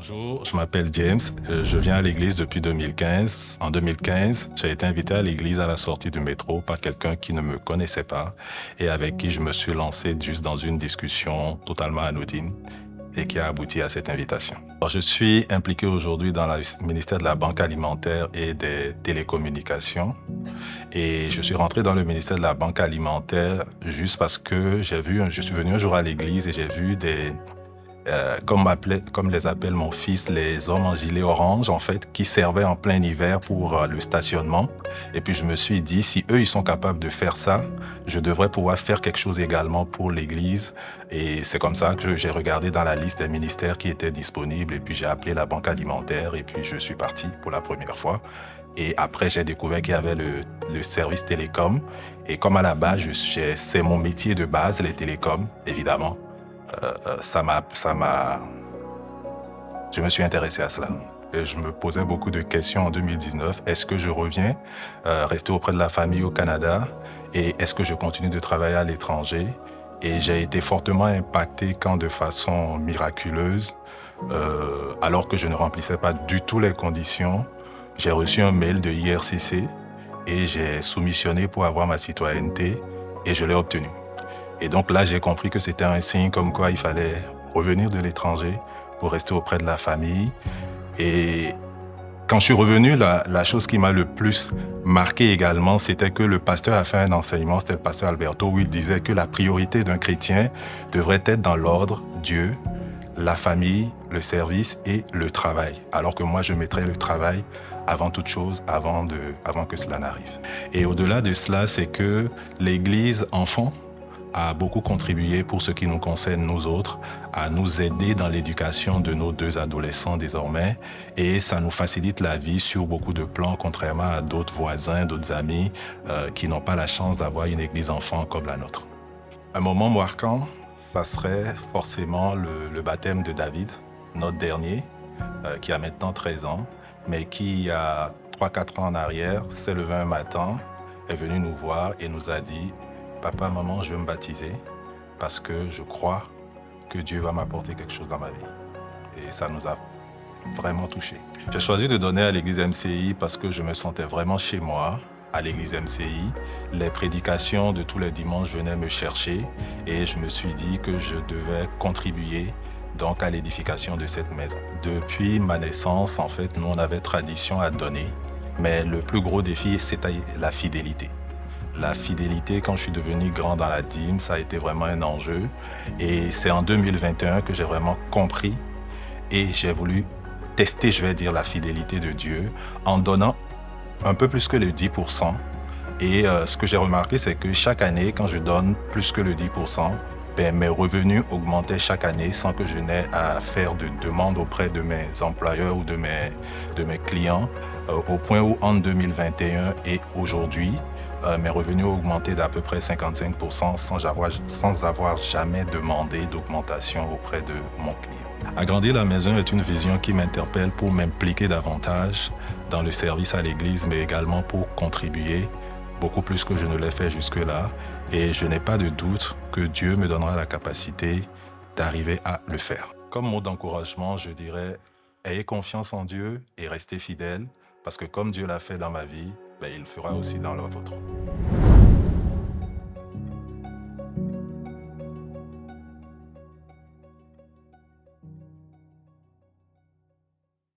Bonjour, je m'appelle James, je viens à l'église depuis 2015. En 2015, j'ai été invité à l'église à la sortie du métro par quelqu'un qui ne me connaissait pas et avec qui je me suis lancé juste dans une discussion totalement anodine et qui a abouti à cette invitation. Alors, je suis impliqué aujourd'hui dans le ministère de la Banque alimentaire et des télécommunications et je suis rentré dans le ministère de la Banque alimentaire juste parce que je suis venu un jour à l'église et j'ai vu comme les appelle mon fils, les hommes en gilet orange, en fait, qui servaient en plein hiver pour le stationnement. Et puis je me suis dit, si eux, ils sont capables de faire ça, je devrais pouvoir faire quelque chose également pour l'Église. Et c'est comme ça que j'ai regardé dans la liste des ministères qui étaient disponibles. Et puis j'ai appelé la banque alimentaire et puis je suis parti pour la première fois. Et après, j'ai découvert qu'il y avait le service télécom. Et comme à la base, c'est mon métier de base, les télécoms, évidemment. Je me suis intéressé à cela. Et je me posais beaucoup de questions en 2019. Est-ce que je reviens rester auprès de la famille au Canada et est-ce que je continue de travailler à l'étranger? Et j'ai été fortement impacté quand de façon miraculeuse, alors que je ne remplissais pas du tout les conditions, j'ai reçu un mail de IRCC et j'ai soumissionné pour avoir ma citoyenneté et je l'ai obtenu. Et donc là, j'ai compris que c'était un signe comme quoi il fallait revenir de l'étranger pour rester auprès de la famille. Et quand je suis revenu, la chose qui m'a le plus marqué également, c'était que le pasteur a fait un enseignement, c'était le pasteur Alberto, où il disait que la priorité d'un chrétien devrait être dans l'ordre Dieu, la famille, le service et le travail. Alors que moi, je mettrais le travail avant toute chose, avant que cela n'arrive. Et au-delà de cela, c'est que l'Église enfant a beaucoup contribué pour ce qui nous concerne nous autres, à nous aider dans l'éducation de nos deux adolescents désormais et ça nous facilite la vie sur beaucoup de plans, contrairement à d'autres voisins, d'autres amis qui n'ont pas la chance d'avoir une église enfant comme la nôtre. Un moment marquant, ça serait forcément le baptême de David, notre dernier, qui a maintenant 13 ans, mais qui, il y a 3-4 ans en arrière, s'est levé un matin, est venu nous voir et nous a dit « Papa, maman, je veux me baptiser parce que je crois que Dieu va m'apporter quelque chose dans ma vie. » Et ça nous a vraiment touchés. J'ai choisi de donner à l'église MCI parce que je me sentais vraiment chez moi à l'église MCI. Les prédications de tous les dimanches venaient me chercher et je me suis dit que je devais contribuer donc à l'édification de cette maison. Depuis ma naissance, en fait, nous on avait tradition à donner, mais le plus gros défi, c'était la fidélité. La fidélité, quand je suis devenu grand dans la dîme, ça a été vraiment un enjeu. Et c'est en 2021 que j'ai vraiment compris et j'ai voulu tester, je vais dire, la fidélité de Dieu en donnant un peu plus que le 10%. Et ce que j'ai remarqué, c'est que chaque année, quand je donne plus que le 10%, ben, mes revenus augmentaient chaque année sans que je n'aie à faire de demande auprès de mes employeurs ou de mes clients, au point où en 2021 et aujourd'hui, mes revenus ont augmenté d'à peu près 55% sans avoir jamais demandé d'augmentation auprès de mon client. Agrandir la maison est une vision qui m'interpelle pour m'impliquer davantage dans le service à l'Église, mais également pour contribuer beaucoup plus que je ne l'ai fait jusque-là. Et je n'ai pas de doute que Dieu me donnera la capacité d'arriver à le faire. Comme mot d'encouragement, je dirais, ayez confiance en Dieu et restez fidèles, parce que comme Dieu l'a fait dans ma vie, ben, il le fera aussi dans la vôtre.